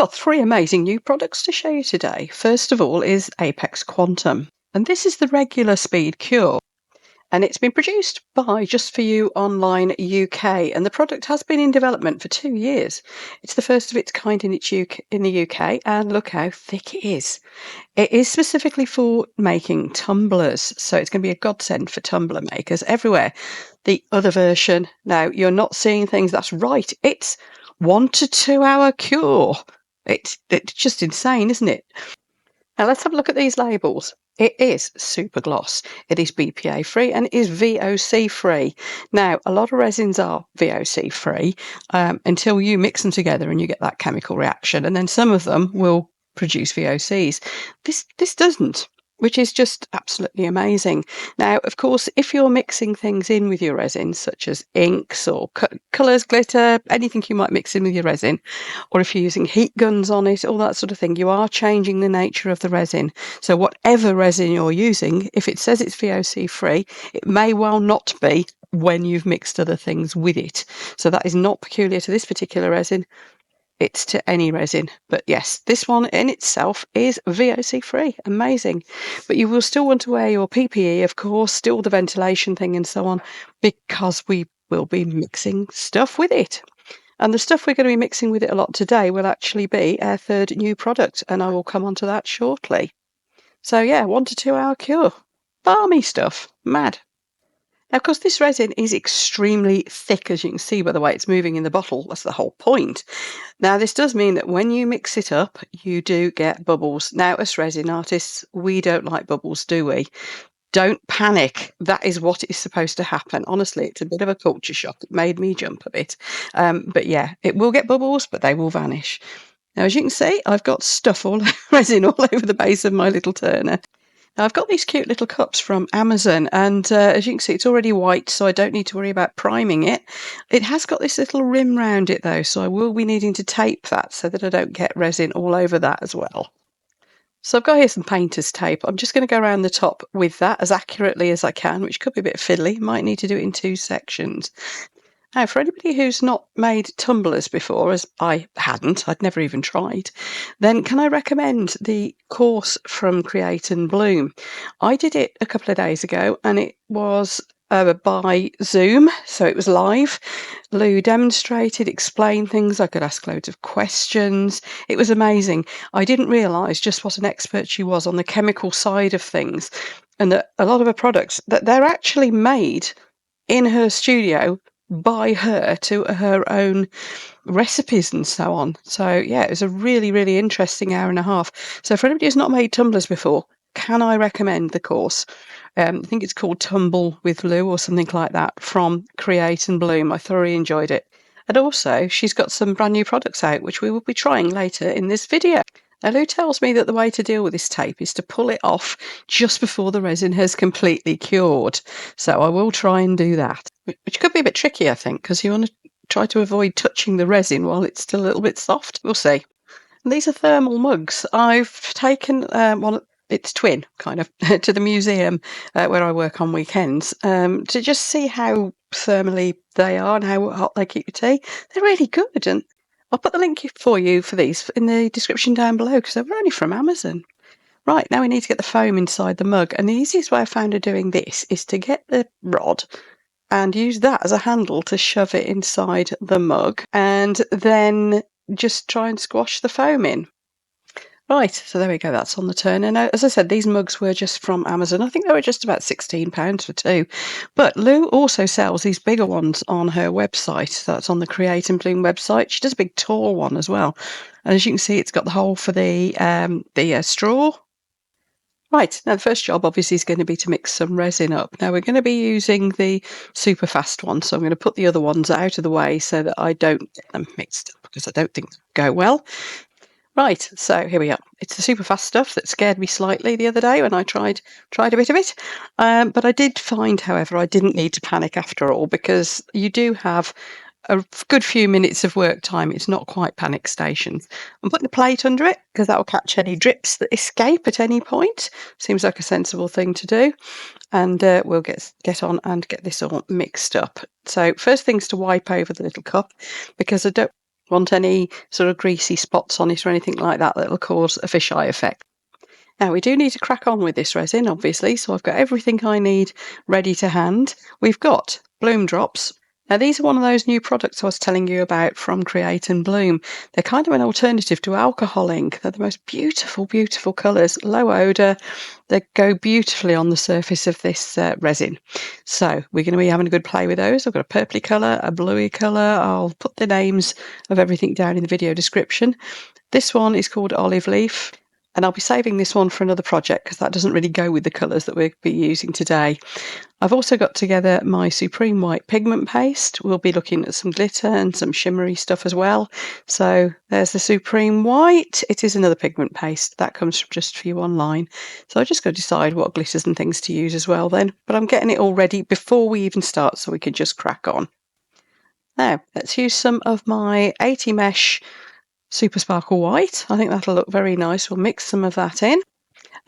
got three amazing new products to show you today. First of all is Apex Quantum, and this is the regular speed cure. And it's been produced by Just For You Online UK, and the product has been in development for 2 years. It's the first of its kind in the UK, and look how thick it is. It is specifically for making tumblers, so it's going to be a godsend for tumbler makers everywhere. The other version, now you're not seeing things, that's right, it's 1 to 2 hour cure. It's just insane, isn't it? Now let's have a look at these labels. It is super gloss, it is BPA free, and it is VOC free. Now, a lot of resins are VOC free until you mix them together and you get that chemical reaction, and then some of them will produce VOCs. This doesn't, which is just absolutely amazing. Now, of course, if you're mixing things in with your resins, such as inks or colours, glitter, anything you might mix in with your resin, or if you're using heat guns on it, all that sort of thing, you are changing the nature of the resin. So whatever resin you're using, if it says it's VOC free, it may well not be when you've mixed other things with it. So that is not peculiar to this particular resin. It's to any resin. But yes, this one in itself is VOC free. Amazing. But you will still want to wear your PPE, of course, still the ventilation thing and so on, because we will be mixing stuff with it. And the stuff we're going to be mixing with it a lot today will actually be our third new product, and I will come on to that shortly. So yeah, 1 to 2 hour cure. Balmy stuff. Mad. Now, of course, this resin is extremely thick, as you can see by the way it's moving in the bottle. That's the whole point. Now, this does mean that when you mix it up, you do get bubbles. Now, as resin artists, we don't like bubbles, do we? Don't panic. That is what is supposed to happen. Honestly, it's a bit of a culture shock. It made me jump a bit. But yeah, it will get bubbles, but they will vanish. Now, as you can see, I've got stuff resin all over the base of my little turner. Now, I've got these cute little cups from Amazon, and as you can see, it's already white, so I don't need to worry about priming it. It has got this little rim round it, though, so I will be needing to tape that so that I don't get resin all over that as well. So I've got here some painter's tape. I'm just going to go around the top with that as accurately as I can, which could be a bit fiddly. Might need to do it in 2 sections. Now, for anybody who's not made tumblers before, as I hadn't, I'd never even tried, then can I recommend the course from Create and Bloom? I did it a couple of days ago, and it was by Zoom, so it was live. Lou demonstrated, explained things. I could ask loads of questions. It was amazing. I didn't realise just what an expert she was on the chemical side of things, and that a lot of her products, that they're actually made in her studio by her to her own recipes and so on. So yeah, it was a really, really interesting hour and a half. So for anybody who's not made tumblers before, can I recommend the course? I think it's called Tumble with Lou or something like that from Create and Bloom. I thoroughly enjoyed it. And also, she's got some brand new products out, which we will be trying later in this video. Now, Lou tells me that the way to deal with this tape is to pull it off just before the resin has completely cured. So I will try and do that, which could be a bit tricky, I think, because you want to try to avoid touching the resin while it's still a little bit soft. We'll see. And these are thermal mugs. I've taken one, its twin, kind of, to the museum where I work on weekends to just see how thermally they are and how hot they keep your tea. They're really good, and I'll put the link for you for these in the description down below because they're only from Amazon. Right, now we need to get the foam inside the mug, and the easiest way I found of doing this is to get the rod and use that as a handle to shove it inside the mug, and then just try and squash the foam in. Right, so there we go, that's on the turner. Now, as I said, these mugs were just from Amazon. I think they were just about £16 for 2. But Lou also sells these bigger ones on her website. That's on the Create and Bloom website. She does a big tall one as well. And as you can see, it's got the hole for the straw. Right, now the first job obviously is going to be to mix some resin up. Now we're going to be using the super fast one, so I'm going to put the other ones out of the way so that I don't get them mixed up because I don't think they'll go well. Right, so here we are. It's the super fast stuff that scared me slightly the other day when I tried a bit of it. But I did find, however, I didn't need to panic after all, because you do have a good few minutes of work time. It's not quite panic stations. I'm putting a plate under it because that will catch any drips that escape at any point. Seems like a sensible thing to do. And we'll get on and get this all mixed up. So first thing's to wipe over the little cup, because I don't want any sort of greasy spots on it or anything like that that'll cause a fisheye effect. Now we do need to crack on with this resin, obviously, so I've got everything I need ready to hand. We've got bloom drops. Now these are one of those new products I was telling you about from Create and Bloom. They're kind of an alternative to alcohol ink. They're the most beautiful, beautiful colours, low odour. They go beautifully on the surface of this resin. So we're going to be having a good play with those. I've got a purpley colour, a bluey colour. I'll put the names of everything down in the video description. This one is called Olive Leaf. And I'll be saving this one for another project because that doesn't really go with the colours that we'll be using today. I've also got together my Supreme White pigment paste. We'll be looking at some glitter and some shimmery stuff as well. So there's the Supreme White. It is another pigment paste. That comes from Just For You online. So I just got to decide what glitters and things to use as well then. But I'm getting it all ready before we even start so we can just crack on. Now, let's use some of my 80 mesh Super Sparkle White. I think that'll look very nice. We'll mix some of that in.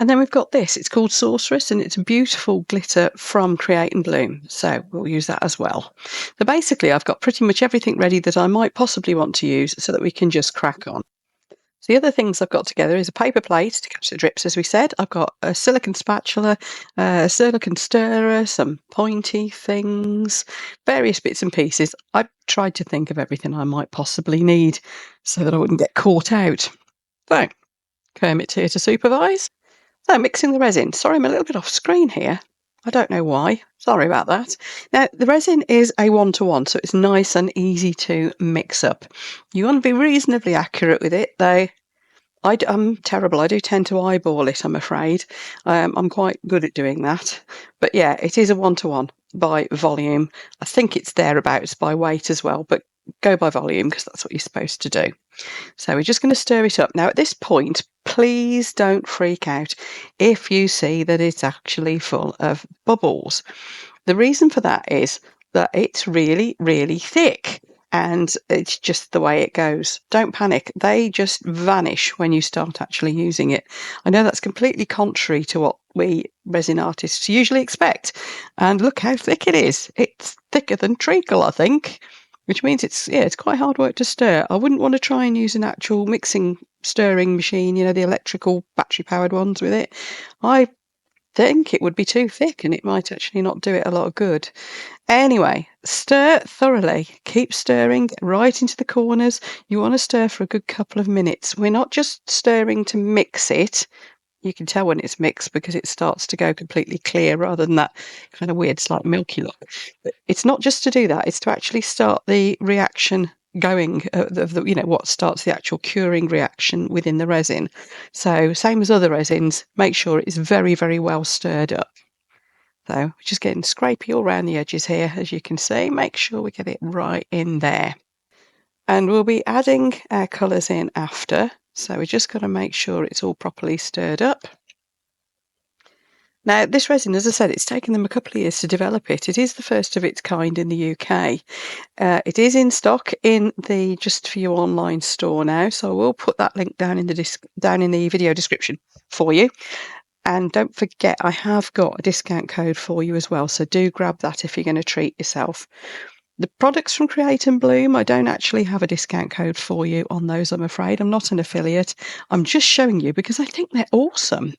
And then we've got this. It's called Sorceress, and it's a beautiful glitter from Create and Bloom. So we'll use that as well. So basically, I've got pretty much everything ready that I might possibly want to use so that we can just crack on. So the other things I've got together is a paper plate to catch the drips, as we said. I've got a silicone spatula, a silicone stirrer, some pointy things, various bits and pieces. I tried to think of everything I might possibly need so that I wouldn't get caught out. So, Kermit's here to supervise. So, mixing the resin. Sorry, I'm a little bit off screen here. I don't know why. Sorry about that. Now, the resin is a 1-to-1, so it's nice and easy to mix up. You want to be reasonably accurate with it, though. I'm terrible. I do tend to eyeball it, I'm afraid. I'm quite good at doing that. But yeah, it is a 1-to-1 by volume. I think it's thereabouts by weight as well, but go by volume because that's what you're supposed to do. So we're just going to stir it up. Now at this point, please don't freak out if you see that it's actually full of bubbles. The reason for that is that it's really, really thick. And it's just the way it goes. Don't panic. They just vanish when you start actually using it. I know that's completely contrary to what we resin artists usually expect. And look how thick it is. It's thicker than treacle, I think, which means it's quite hard work to stir. I wouldn't want to try and use an actual mixing stirring machine, the electrical battery powered ones with it. I think it would be too thick and it might actually not do it a lot of good. Anyway, stir thoroughly. Keep stirring right into the corners. You want to stir for a good couple of minutes. We're not just stirring to mix it. You can tell when it's mixed because it starts to go completely clear rather than that kind of weird, slight milky look. But it's not just to do that. It's to actually start the reaction going of what starts the actual curing reaction within the resin. So same as other resins, make sure it's very, very well stirred up. So we're just getting scrapey all around the edges here, as you can see. Make sure we get it right in there. And we'll be adding our colours in after. So we're just going to make sure it's all properly stirred up. Now, this resin, as I said, it's taken them a couple of years to develop it. It is the first of its kind in the UK. It is in stock in the Just For You online store now, so I will put that link down in the video description for you. And don't forget, I have got a discount code for you as well, so do grab that if you're going to treat yourself. The products from Create and Bloom, I don't actually have a discount code for you on those, I'm afraid. I'm not an affiliate. I'm just showing you because I think they're awesome.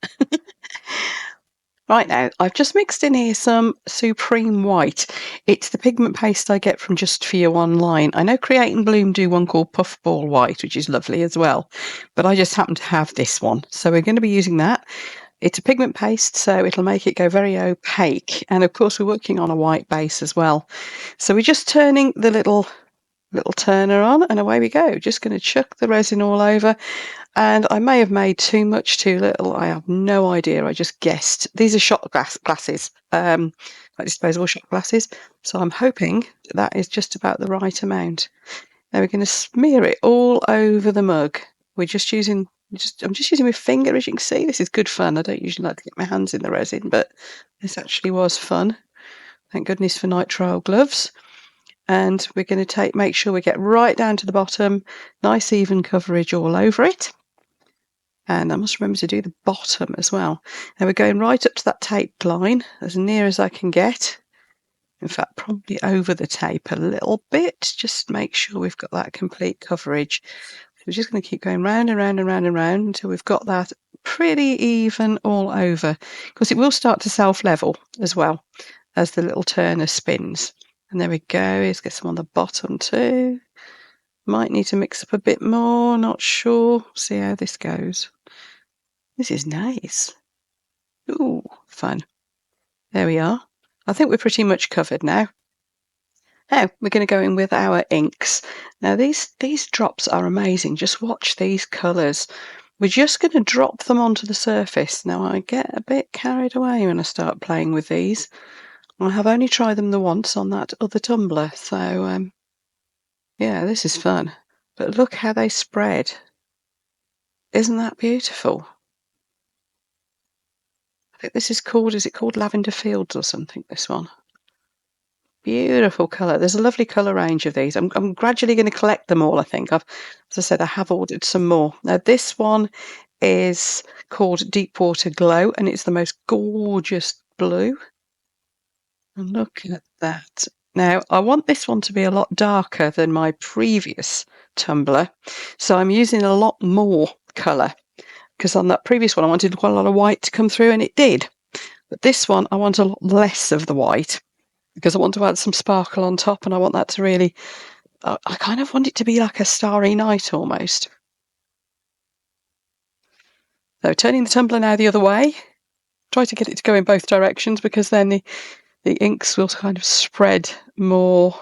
Right now, I've just mixed in here some Supreme White. It's the pigment paste I get from Just For You online. I know Create and Bloom do one called Puffball White, which is lovely as well, but I just happen to have this one. So we're going to be using that. It's a pigment paste, so it'll make it go very opaque. And of course, we're working on a white base as well. So we're just turning the little turner on and away we go. Just going to chuck the resin all over. And I may have made too much, too little. I have no idea. I just guessed. These are shot glasses, like disposable shot glasses. So I'm hoping that is just about the right amount. Now we're going to smear it all over the mug. I'm just using my finger, as you can see. This is good fun. I don't usually like to get my hands in the resin, but this actually was fun. Thank goodness for nitrile gloves. And we're going to make sure we get right down to the bottom, nice even coverage all over it. And I must remember to do the bottom as well. Now we're going right up to that taped line, as near as I can get. In fact, probably over the tape a little bit, just to make sure we've got that complete coverage. So we're just going to keep going round and round and round and round until we've got that pretty even all over, because it will start to self-level as well as the little turner spins. And there we go. Let's get some on the bottom too. Might need to mix up a bit more, not sure. See how this goes. This is nice. Ooh, fun. There we are. I think we're pretty much covered now. Now we're going to go in with our inks. Now these drops are amazing. Just watch these colours. We're just going to drop them onto the surface. Now I get a bit carried away when I start playing with these. I have only tried them the once on that other tumbler, so yeah, this is fun. But look how they spread. Isn't that beautiful? I think this is called, is it called Lavender Fields or something, this one? Beautiful colour. There's a lovely colour range of these. I'm gradually going to collect them all, I think. As I said, I have ordered some more. Now, this one is called Deep Water Glow, and it's the most gorgeous blue. And look at that. Now, I want this one to be a lot darker than my previous tumbler, so I'm using a lot more colour, because on that previous one, I wanted quite a lot of white to come through, and it did. But this one, I want a lot less of the white, because I want to add some sparkle on top, and I want that to really, I kind of want it to be like a starry night almost. So turning the tumbler now the other way, try to get it to go in both directions, because then the inks will kind of spread more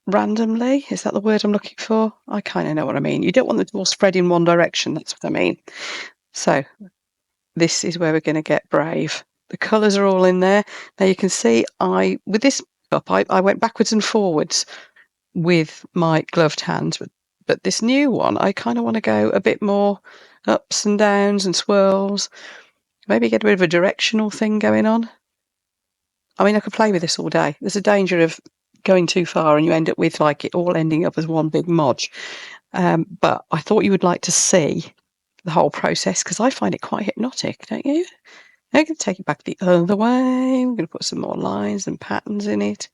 randomly. Is that the word I'm looking for? I kind of know what I mean. You don't want them to all spread in one direction, that's what I mean. So this is where we're going to get brave. The colours are all in there. Now you can see with this cup, I went backwards and forwards with my gloved hands, but this new one, I kind of want to go a bit more ups and downs and swirls, maybe get a bit of a directional thing going on. I mean, I could play with this all day. There's a danger of going too far and you end up with like it all ending up as one big modge. But I thought you would like to see the whole process, because I find it quite hypnotic, don't you? Now I'm going to take it back the other way. I'm going to put some more lines and patterns in it.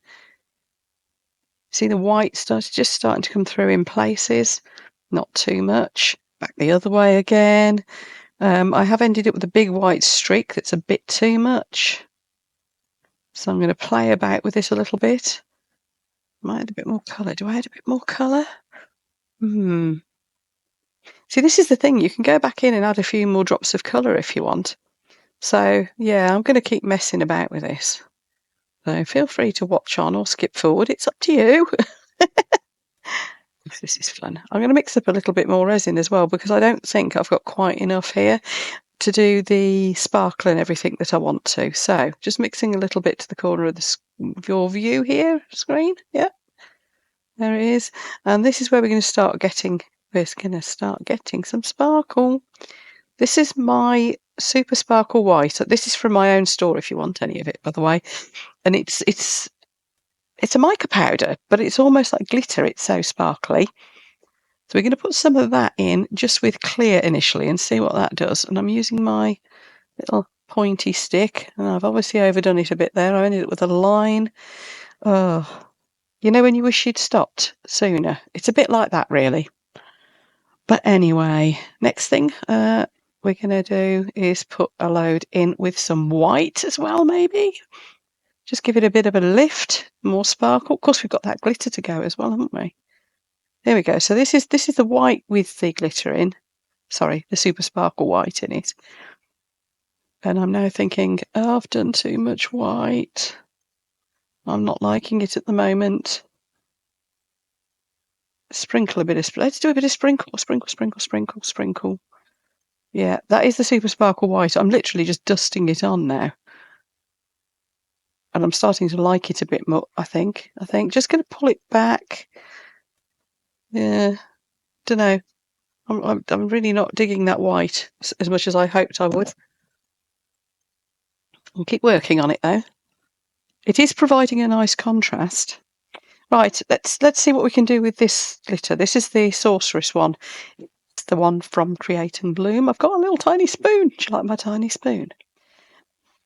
See the white just starting to come through in places, not too much. Back the other way again. I have ended up with a big white streak that's a bit too much. So I'm going to play about with this a little bit. Might add a bit more colour. Do I add a bit more colour? See, this is the thing. You can go back in and add a few more drops of colour if you want. So, yeah, I'm going to keep messing about with this. So feel free to watch on or skip forward. It's up to you. This is fun. I'm going to mix up a little bit more resin as well, because I don't think I've got quite enough here to do the sparkle and everything that I want to. So just mixing a little bit to the corner of your view here, screen. Yeah, there it is. And this is where we're going to start getting some sparkle. This is my Super Sparkle White. This is from my own store if you want any of it, by the way. And it's a mica powder, but it's almost like glitter. It's so sparkly. So we're going to put some of that in just with clear initially and see what that does. And I'm using my little pointy stick, and I've obviously overdone it a bit there. I ended up with a line. Oh, you know when you wish you'd stopped sooner? It's a bit like that, really. But anyway, next thing we're going to do is put a load in with some white as well, maybe. Just give it a bit of a lift, more sparkle. Of course, we've got that glitter to go as well, haven't we? There we go. So this is the white with the glitter in. Sorry, the Super Sparkle White in it. And I'm now thinking, oh, I've done too much white. I'm not liking it at the moment. Sprinkle a bit of, let's do a bit of sprinkle. Sprinkle. Yeah, that is the Super Sparkle White. I'm literally just dusting it on now. And I'm starting to like it a bit more, I think. Just going to pull it back. Yeah, don't know. I'm really not digging that white as much as I hoped I would. I'll keep working on it though. It is providing a nice contrast. Right, let's see what we can do with this glitter. This is the Sorceress one. It's the one from Create and Bloom. I've got a little tiny spoon. Do you like my tiny spoon?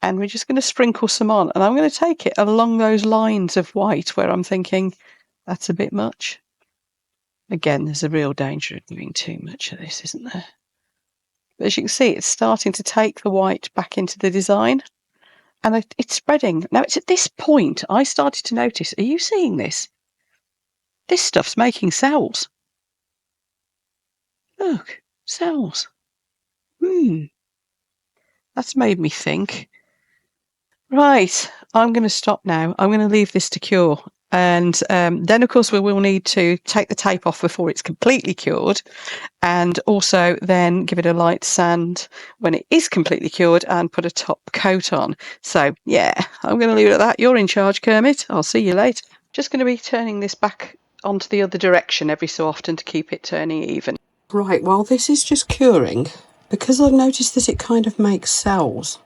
and we're just going to sprinkle some on, and I'm going to take it along those lines of white where I'm thinking that's a bit much. Again, there's a real danger of doing too much of this, isn't there? But as you can see, it's starting to take the white back into the design, and it's spreading. Now, it's at this point I started to notice, are you seeing this? This stuff's making cells. Look, cells. That's made me think. Right, I'm going to stop now. I'm going to leave this to cure. And then, of course, we will need to take the tape off before it's completely cured, and also then give it a light sand when it is completely cured and put a top coat on. So, yeah, I'm going to leave it at that. You're in charge, Kermit. I'll see you later. Just going to be turning this back onto the other direction every so often to keep it turning even. Right, while this is just curing, because I've noticed that it kind of makes cells,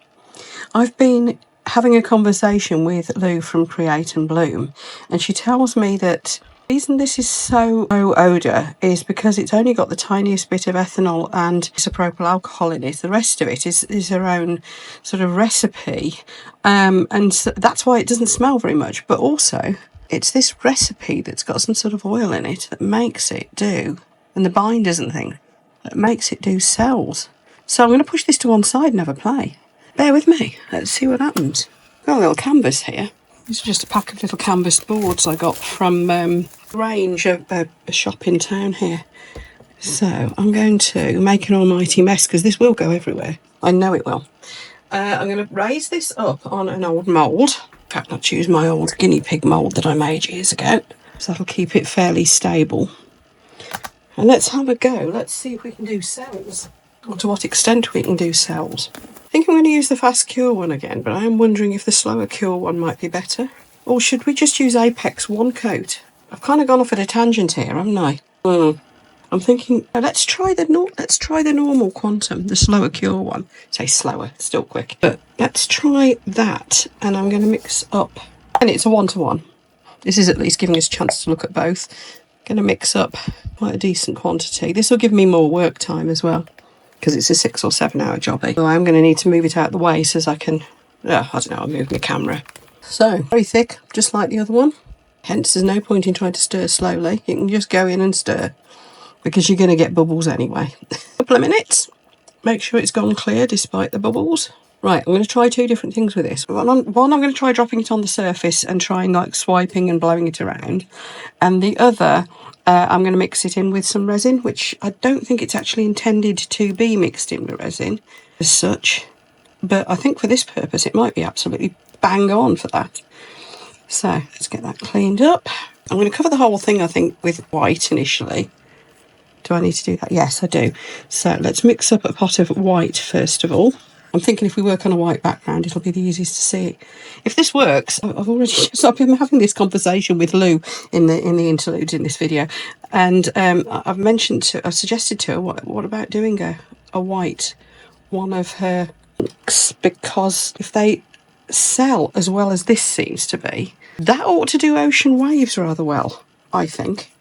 I've been having a conversation with Lou from Create and Bloom, and she tells me that the reason this is so low odour is because it's only got the tiniest bit of ethanol and isopropyl alcohol in it. The rest of it is her own sort of recipe, and so that's why it doesn't smell very much. But also, it's this recipe that's got some sort of oil in it that makes it do, and the binders and things, that makes it do cells. So I'm going to push this to one side and have a play. Bear with me, let's see what happens. Got a little canvas here. This is just a pack of little canvas boards I got from Range, a shop in town here. So I'm going to make an almighty mess because this will go everywhere. I know it will. I'm going to raise this up on an old mould. In fact, I'll choose my old guinea pig mould that I made years ago. So that'll keep it fairly stable. And let's have a go. Let's see if we can do cells. Or to what extent we can do cells. I think I'm going to use the fast cure one again, but I am wondering if the slower cure one might be better. Or should we just use Apex one coat? I've kind of gone off at a tangent here, haven't I? I'm thinking, let's try the normal quantum, the slower cure one. Say slower, still quick. But let's try that, and I'm going to mix up. And it's a 1-to-1. This is at least giving us a chance to look at both. Going to mix up quite a decent quantity. This will give me more work time as well, because it's a 6 or 7 hour jobby. So I'm going to need to move it out of the way so as I can, I don't know, I'll move my camera. So, very thick, just like the other one. Hence, there's no point in trying to stir slowly. You can just go in and stir, because you're going to get bubbles anyway. A couple of minutes. Make sure it's gone clear despite the bubbles. Right, I'm going to try 2 different things with this. One, I'm going to try dropping it on the surface and trying like swiping and blowing it around. And the other, I'm going to mix it in with some resin, which I don't think it's actually intended to be mixed in with resin as such. But I think for this purpose, it might be absolutely bang on for that. So let's get that cleaned up. I'm going to cover the whole thing, I think, with white initially. Do I need to do that? Yes, I do. So let's mix up a pot of white first of all. I'm thinking if we work on a white background, it'll be the easiest to see. If this works, I've been having this conversation with Lou in the interludes in this video, and I've suggested to her, what about doing a white one of her inks, because if they sell as well as this seems to be, that ought to do ocean waves rather well, I think.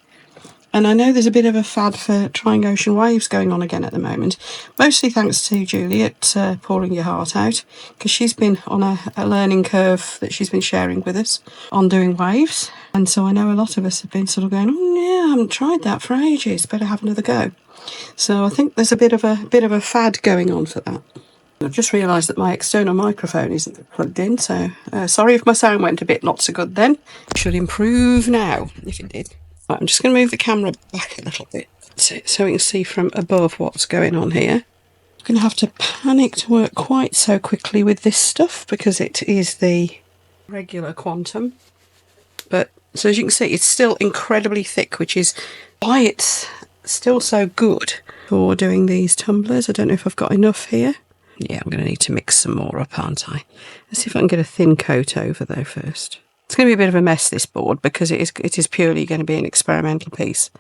And I know there's a bit of a fad for trying ocean waves going on again at the moment, mostly thanks to Juliet pouring your heart out, because she's been on a learning curve that she's been sharing with us on doing waves. And so I know a lot of us have been sort of going, oh yeah, I haven't tried that for ages, better have another go. So I think there's a bit of a fad going on for that. I've just realised that my external microphone isn't plugged in, so sorry if my sound went a bit not so good then. It should improve now, if it did. Right, I'm just going to move the camera back a little bit so we can see from above what's going on here. I'm going to have to panic to work quite so quickly with this stuff because it is the regular quantum. But so as you can see, it's still incredibly thick, which is why it's still so good for doing these tumblers. I don't know if I've got enough here. Yeah, I'm going to need to mix some more up, aren't I? Let's see if I can get a thin coat over though first. It's going to be a bit of a mess, this board, because it is purely going to be an experimental piece.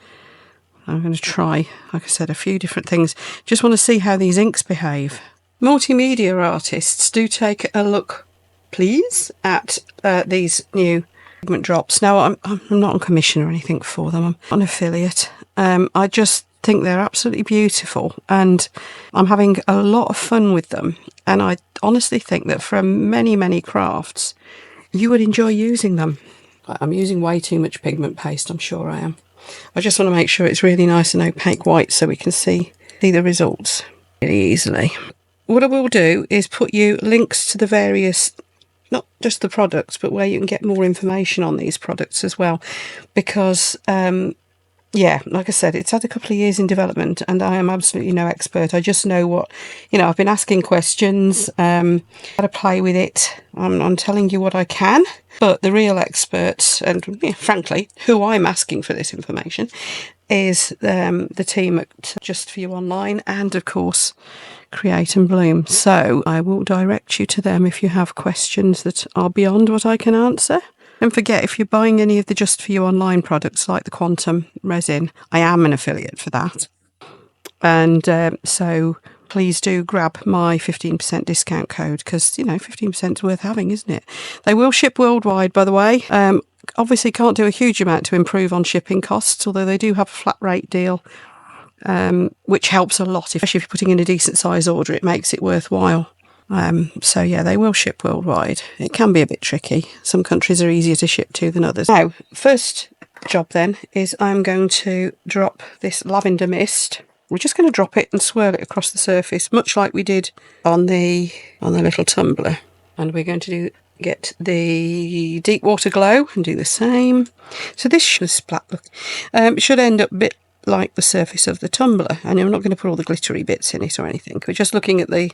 I'm going to try, like I said, a few different things. Just want to see how these inks behave. Multimedia artists, do take a look, please, at these new pigment drops. Now, I'm not on commission or anything for them. I'm an affiliate. I just think they're absolutely beautiful, and I'm having a lot of fun with them. And I honestly think that for many, many crafts, you would enjoy using them. I'm using way too much pigment paste, I'm sure I am. I just want to make sure it's really nice and opaque white so we can see the results really easily. What I will do is put you links to the various, not just the products, but where you can get more information on these products as well. Because, yeah, like I said, it's had a couple of years in development and I am absolutely no expert. I just know what, I've been asking questions, how to play with it. I'm telling you what I can. But the real experts, and frankly, who I'm asking for this information, is the team at Just For You Online and, of course, Create and Bloom. So I will direct you to them if you have questions that are beyond what I can answer. Don't forget, if you're buying any of the Just For You Online products like the Quantum Resin, I am an affiliate for that. And so please do grab my 15% discount code because, 15% is worth having, isn't it? They will ship worldwide, by the way. Obviously can't do a huge amount to improve on shipping costs, although they do have a flat rate deal, which helps a lot. Especially if you're putting in a decent size order, it makes it worthwhile. So yeah, they will ship worldwide. It can be a bit tricky. Some countries are easier to ship to than others. Now, first job then is I'm going to drop this lavender mist. We're just going to drop it and swirl it across the surface, much like we did on the little tumbler. And we're going to get the deep water glow and do the same. So this should splat look. Should end up a bit like the surface of the tumbler. And I'm not going to put all the glittery bits in it or anything. We're just looking at the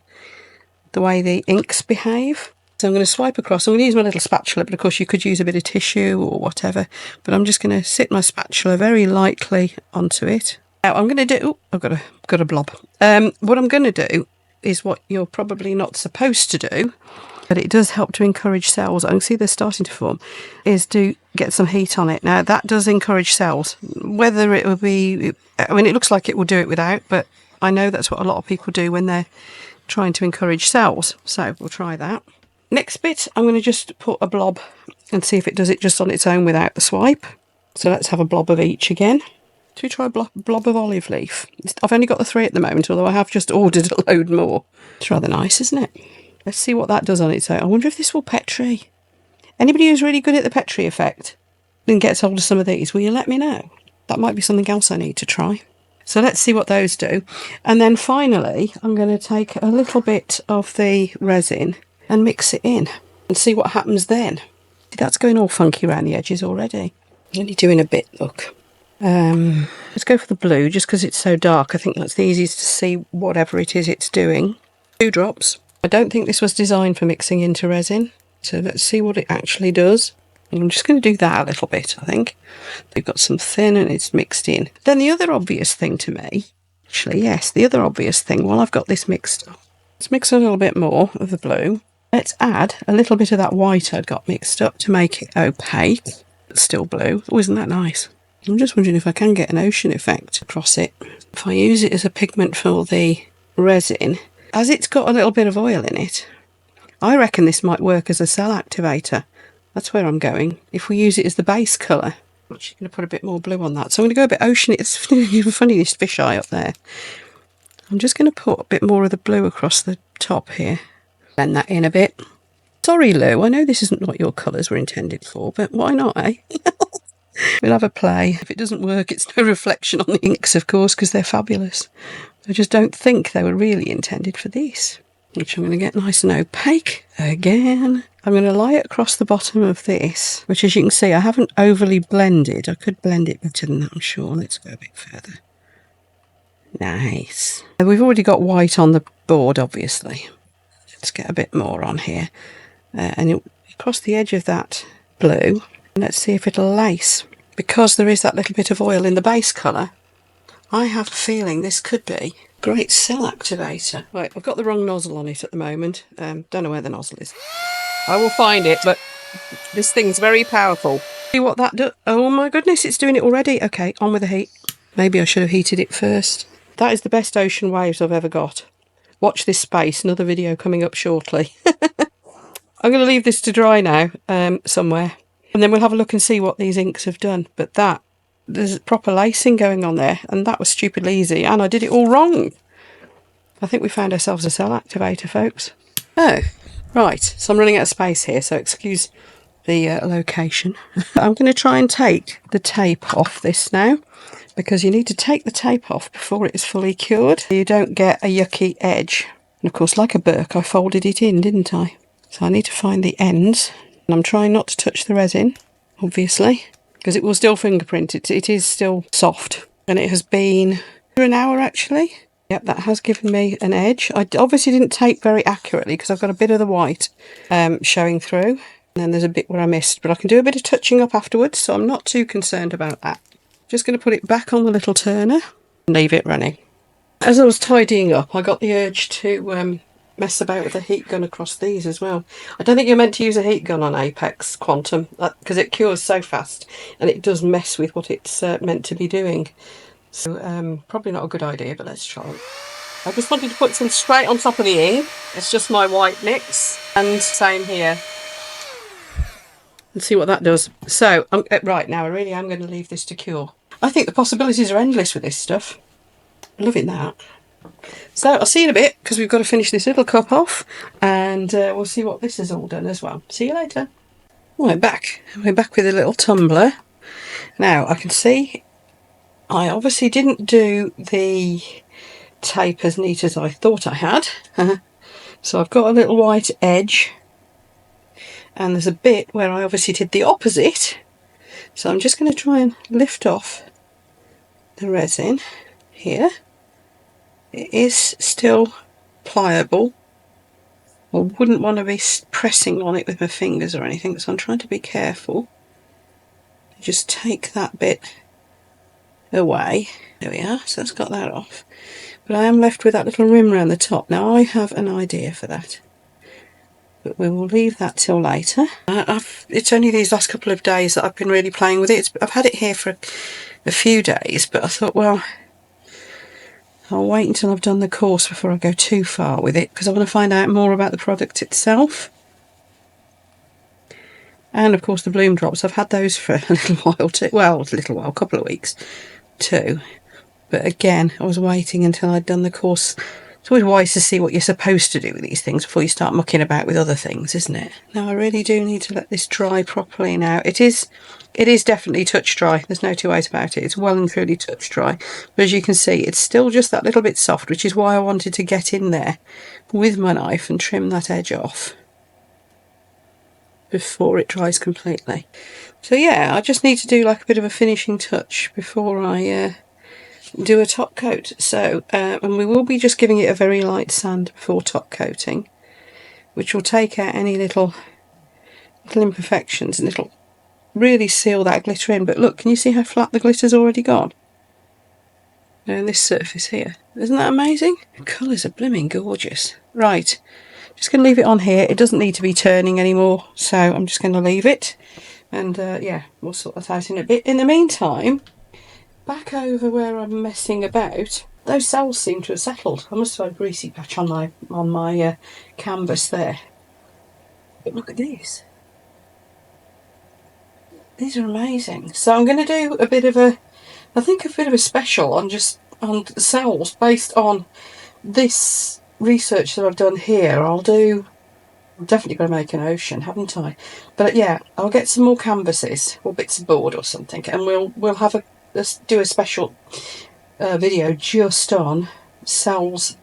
way the inks behave. So I'm going to swipe across. I'm going to use my little spatula, but of course you could use a bit of tissue or whatever. But I'm just going to sit my spatula very lightly onto it. Now I'm going to do... I've got a blob. What I'm going to do is what you're probably not supposed to do, but it does help to encourage cells. I can see they're starting to form, is to get some heat on it. Now that does encourage cells. Whether it will be... I mean, it looks like it will do it without, but I know that's what a lot of people do when they're trying to encourage cells. So we'll try that. Next bit, I'm going to just put a blob and see if it does it just on its own without the swipe. So let's have a blob of each again. Should we try a blob of olive leaf? I've only got the 3 at the moment, although I have just ordered a load more. It's rather nice, isn't it? Let's see what that does on its own. I wonder if this will Petri. Anybody who's really good at the Petri effect and gets hold of some of these, will you let me know? That might be something else I need to try. So let's see what those do. And then finally, I'm going to take a little bit of the resin and mix it in and see what happens then. See, that's going all funky around the edges already. Only doing a bit, look. Let's go for the blue just because it's so dark. I think that's the easiest to see whatever it is it's doing. 2 drops. I don't think this was designed for mixing into resin. So let's see what it actually does. I'm just going to do that a little bit, I think. They've got some thin and it's mixed in. Then the other obvious thing to me, actually, yes, the other obvious thing, while I've got this mixed up, let's mix a little bit more of the blue. Let's add a little bit of that white I'd got mixed up to make it opaque, but still blue. Oh, isn't that nice? I'm just wondering if I can get an ocean effect across it. If I use it as a pigment for the resin, as it's got a little bit of oil in it, I reckon this might work as a cell activator. That's where I'm going. If we use it as the base colour, I'm actually going to put a bit more blue on that. So I'm going to go a bit ocean. It's funny, this fisheye up there. I'm just going to put a bit more of the blue across the top here. Blend that in a bit. Sorry, Lou, I know this isn't what your colours were intended for, but why not, eh? We'll have a play. If it doesn't work, it's no reflection on the inks, of course, because they're fabulous. I just don't think they were really intended for this. Which I'm going to get nice and opaque again. I'm going to lie it across the bottom of this, which as you can see, I haven't overly blended. I could blend it better than that, I'm sure. Let's go a bit further. Nice. We've already got white on the board, obviously. Let's get a bit more on here. And across the edge of that blue, let's see if it'll lace. Because there is that little bit of oil in the base colour, I have a feeling this could be a great cell activator. Right, I've got the wrong nozzle on it at the moment. Don't know where the nozzle is. I will find it, but this thing's very powerful. See what that does? Oh my goodness, it's doing it already. Okay, on with the heat. Maybe I should have heated it first. That is the best ocean waves I've ever got. Watch this space, another video coming up shortly. I'm going to leave this to dry now, somewhere. And then we'll have a look and see what these inks have done. But that there's proper lacing going on there, and that was stupidly easy, and I did it all wrong. I think we found ourselves a cell activator, folks. Oh, right, so I'm running out of space here, so excuse the location. I'm going to try and take the tape off this now, because you need to take the tape off before it is fully cured. You don't get a yucky edge. And of course, like a Burke, I folded it in, didn't I? So I need to find the ends. And I'm trying not to touch the resin, obviously, because it will still fingerprint. It is still soft. And it has been an hour, actually. Yep, that has given me an edge. I obviously didn't tape very accurately because I've got a bit of the white showing through. And then there's a bit where I missed. But I can do a bit of touching up afterwards, so I'm not too concerned about that. Just going to put it back on the little turner and leave it running. As I was tidying up, I got the urge to mess about with a heat gun across these as well. I don't think you're meant to use a heat gun on Apex Quantum because it cures so fast and it does mess with what it's meant to be doing. So probably not a good idea, but let's try it. I just wanted to put some straight on top of the ink. It's just my white mix, and same here. And see what that does. So right now I really am going to leave this to cure. I think the possibilities are endless with this stuff. Loving that. So I'll see you in a bit, because we've got to finish this little cup off, and we'll see what this has all done as well. See you later. Right, we're back with a little tumbler. Now I can see I obviously didn't do the tape as neat as I thought I had. So I've got a little white edge, and there's a bit where I obviously did the opposite. So I'm just going to try and lift off the resin here. It is still pliable. I wouldn't want to be pressing on it with my fingers or anything, so I'm trying to be careful. Just take that bit away. There we are, so that's got that off. But I am left with that little rim around the top. Now I have an idea for that, but we will leave that till later. It's only these last couple of days that I've been really playing with it. I've had it here for a few days, but I thought, well, I'll wait until I've done the course before I go too far with it, because I want to find out more about the product itself. And of course the bloom drops, I've had those for a little while too. Well, a little while, a couple of weeks too. But again, I was waiting until I'd done the course. It's always wise to see what you're supposed to do with these things before you start mucking about with other things, isn't it? Now I really do need to let this dry properly now. It is definitely touch dry, there's no two ways about it. It's well and truly touch dry. But as you can see, it's still just that little bit soft, which is why I wanted to get in there with my knife and trim that edge off before it dries completely. So yeah, I just need to do like a bit of a finishing touch before I do a top coat. So and we will be just giving it a very light sand before top coating, which will take out any little imperfections, and it'll really seal that glitter in. But look, can you see how flat the glitter's already gone? And this surface here, isn't that amazing? The colours are blooming gorgeous. Right, just going to leave it on here. It doesn't need to be turning anymore, so I'm just going to leave it, and yeah, we'll sort that out in a bit. In the meantime, back over where I'm messing about, those cells seem to have settled. I must have had a greasy patch on my canvas there. But look at these. These are amazing. So I'm going to do a bit of a special on cells based on this research that I've done here. I'm definitely going to make an ocean, haven't I? But yeah, I'll get some more canvases or bits of board or something, and we'll have let's do a special video just on cells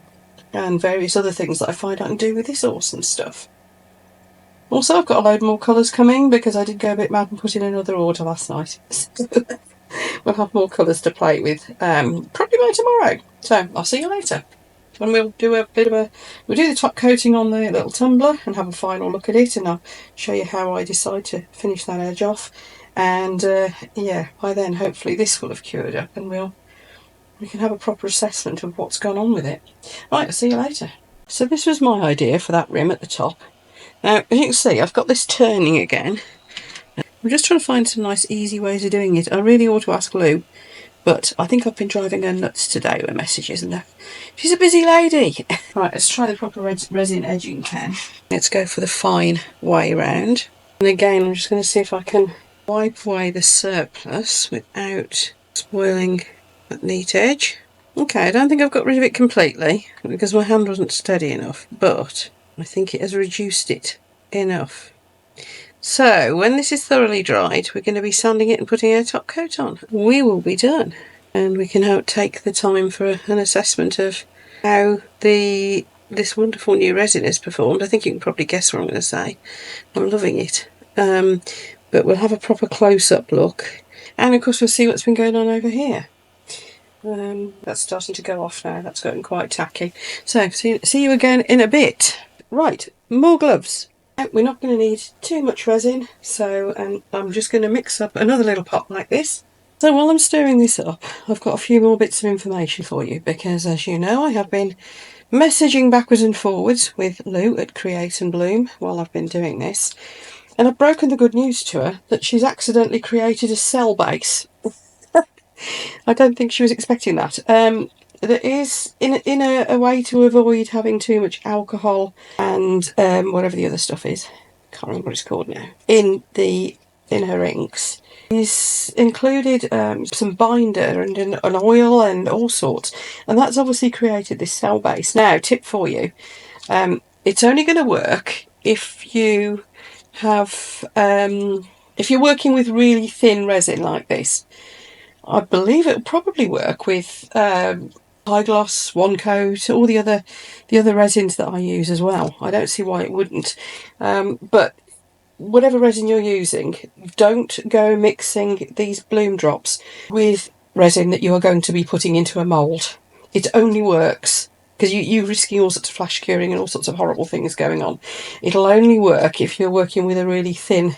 and various other things that I find I can do with this awesome stuff. Also, I've got a load more colours coming because I did go a bit mad and put in another order last night. We'll have more colours to play with probably by tomorrow. So I'll see you later. And we'll do we'll do the top coating on the little tumbler and have a final look at it, and I'll show you how I decide to finish that edge off. And yeah, by then hopefully this will have cured up, and we can have a proper assessment of what's gone on with it. Right, I'll see you later. So this was my idea for that rim at the top. Now, as you can see, I've got this turning again. I'm just trying to find some nice easy ways of doing it. I really ought to ask Lou, but I think I've been driving her nuts today with messages and that. She's a busy lady. Right, let's try the proper resin edging pen. Let's go for the fine way round. And again, I'm just going to see if I can wipe away the surplus without spoiling that neat edge. Okay, I don't think I've got rid of it completely because my hand wasn't steady enough, but I think it has reduced it enough. So when this is thoroughly dried, we're going to be sanding it and putting our top coat on. We will be done, and we can take the time for an assessment of how this wonderful new resin is performed. I think you can probably guess what I'm going to say. I'm loving it. But we'll have a proper close-up look, and of course we'll see what's been going on over here. That's starting to go off now. That's getting quite tacky. So see you again in a bit. Right, more gloves. We're not going to need too much resin, so I'm just going to mix up another little pot like this. So while I'm stirring this up, I've got a few more bits of information for you, because as you know, I have been messaging backwards and forwards with Lou at Create and Bloom while I've been doing this, and I've broken the good news to her that she's accidentally created a cell base. I don't think she was expecting that. There is, in a way to avoid having too much alcohol and whatever the other stuff is, can't remember what it's called now, in her inks, is included some binder and an oil and all sorts, and that's obviously created this cell base. Now, tip for you, it's only going to work if you have if you're working with really thin resin like this. I believe it'll probably work with high gloss, one coat, all the other resins that I use as well. I don't see why it wouldn't. But whatever resin you're using, don't go mixing these bloom drops with resin that you are going to be putting into a mould. It only works, because you're risking all sorts of flash curing and all sorts of horrible things going on. It'll only work if you're working with a really thin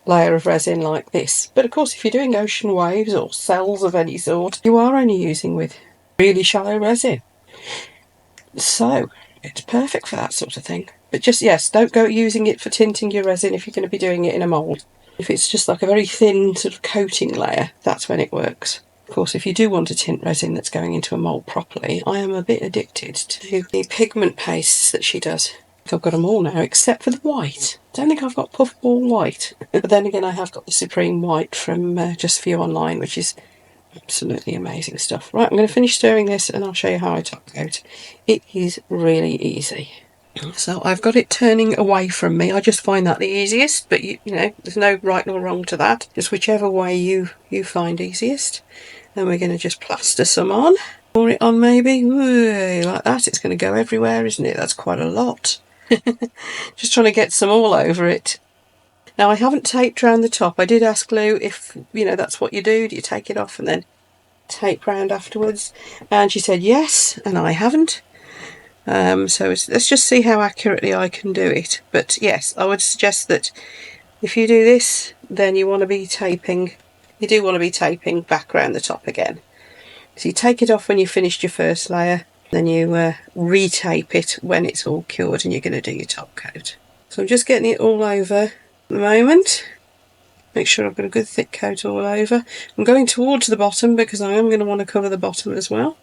layer of resin like this. But of course, if you're doing ocean waves or cells of any sort, you are only using with really shallow resin. So it's perfect for that sort of thing. But just, yes, don't go using it for tinting your resin if you're going to be doing it in a mould. If it's just like a very thin sort of coating layer, that's when it works. Of course, if you do want to tint resin that's going into a mould properly, I am a bit addicted to the pigment pastes that she does. I've got them all now, except for the white. Don't think I've got puffball white. But then again, I have got the Supreme White from Just For You Online, which is absolutely amazing stuff. Right, I'm going to finish stirring this and I'll show you how I top coat. It is really easy. So I've got it turning away from me. I just find that the easiest, but you know, there's no right nor wrong to that. Just whichever way you find easiest. Then we're going to just plaster some on. Pour it on maybe. Ooh, like that. It's going to go everywhere, isn't it? That's quite a lot. Just trying to get some all over it. Now, I haven't taped round the top. I did ask Lou if, you know, that's what you do. Do you take it off and then tape round afterwards? And she said yes, and I haven't. So let's just see how accurately I can do it. But yes, I would suggest that if you do this, then you want to be taping. You do want to be taping back round the top again. So you take it off when you finished your first layer. Then you retape it when it's all cured and you're going to do your top coat. So I'm just getting it all over at the moment. Make sure I've got a good thick coat all over. I'm going towards the bottom because I am going to want to cover the bottom as well.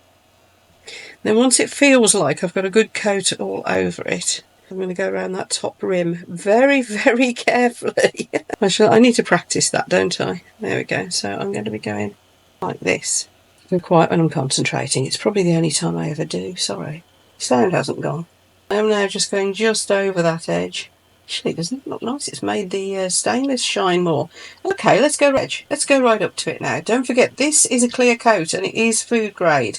Then once it feels like I've got a good coat all over it, I'm going to go around that top rim very, very carefully. I need to practice that, don't I? There we go. So I'm going to be going like this. Quiet when I'm concentrating. It's probably the only time I ever do. Sorry. Sound hasn't gone. I am now just going just over that edge. Actually, doesn't it look nice? It's made the stainless shine more. Okay, let's go right up to it now. Don't forget, this is a clear coat and it is food grade.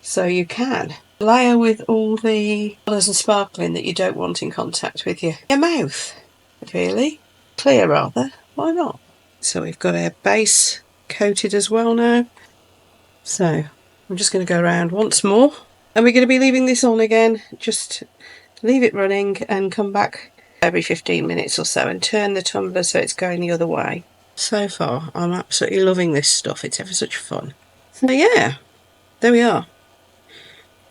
So you can layer with all the colours and sparkling that you don't want in contact with your mouth. Really? Clear rather. Why not? So we've got our base coated as well now. So I'm just going to go around once more, and we're going to be leaving this on again. Just leave it running and come back every 15 minutes or so and turn the tumbler so it's going the other way. So far I'm absolutely loving this stuff. It's ever such fun. So yeah, there we are.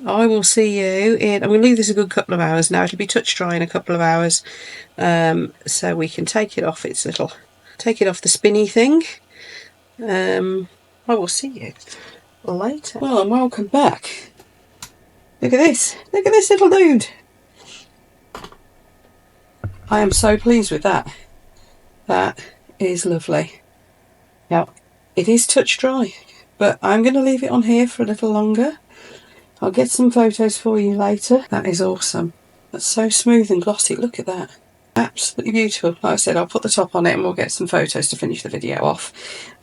I will see you in, I'm going to leave this a good couple of hours now. It'll be touch dry in a couple of hours, so we can take it off its little, take it off the spinny thing. I will see you later. Well, and welcome back. Look at this little dude. I am so pleased with that. That is lovely. Now, it is touch dry, but I'm going to leave it on here for a little longer. I'll get some photos for you later. That is awesome. That's so smooth and glossy. Look at that. Absolutely beautiful. Like I said, I'll put the top on it and we'll get some photos to finish the video off.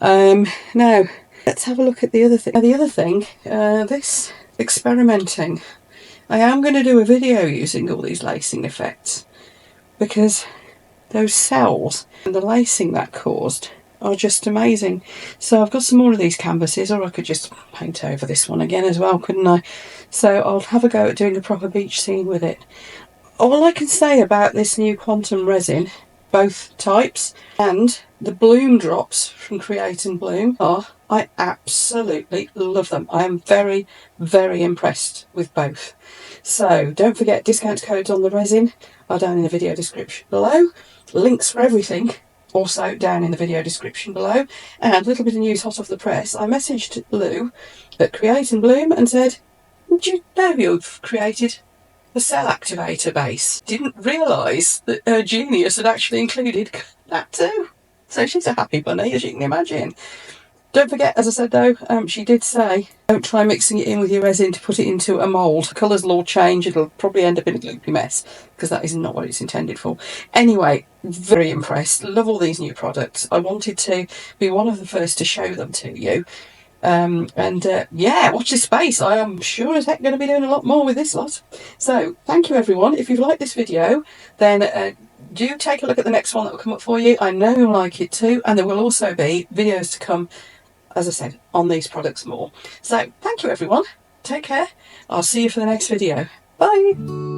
Now, let's have a look at the other thing. The other thing, this experimenting. I am going to do a video using all these lacing effects because those cells and the lacing that caused are just amazing. So I've got some more of these canvases, or I could just paint over this one again as well, couldn't I? So I'll have a go at doing a proper beach scene with it. All I can say about this new quantum resin, both types, and the bloom drops from Create and Bloom are, I absolutely love them. I am very, very impressed with both. So don't forget, discount codes on the resin are down in the video description below. Links for everything also down in the video description below. And a little bit of news hot off the press. I messaged Lou at Create and Bloom and said, do you know you've created the cell activator base? Didn't realise that her genius had actually included that too. So she's a happy bunny, as you can imagine. Don't forget, as I said though, she did say, don't try mixing it in with your resin to put it into a mould. Colours will all change, it'll probably end up in a gloopy mess, because that is not what it's intended for. Anyway, very impressed, love all these new products. I wanted to be one of the first to show them to you. Yeah, watch this space. I am sure as heck going to be doing a lot more with this lot. So, thank you everyone. If you've liked this video, then do take a look at the next one that will come up for you. I know you'll like it too, and there will also be videos to come, as I said, on these products more. So, thank you everyone. Take care. I'll see you for the next video. Bye.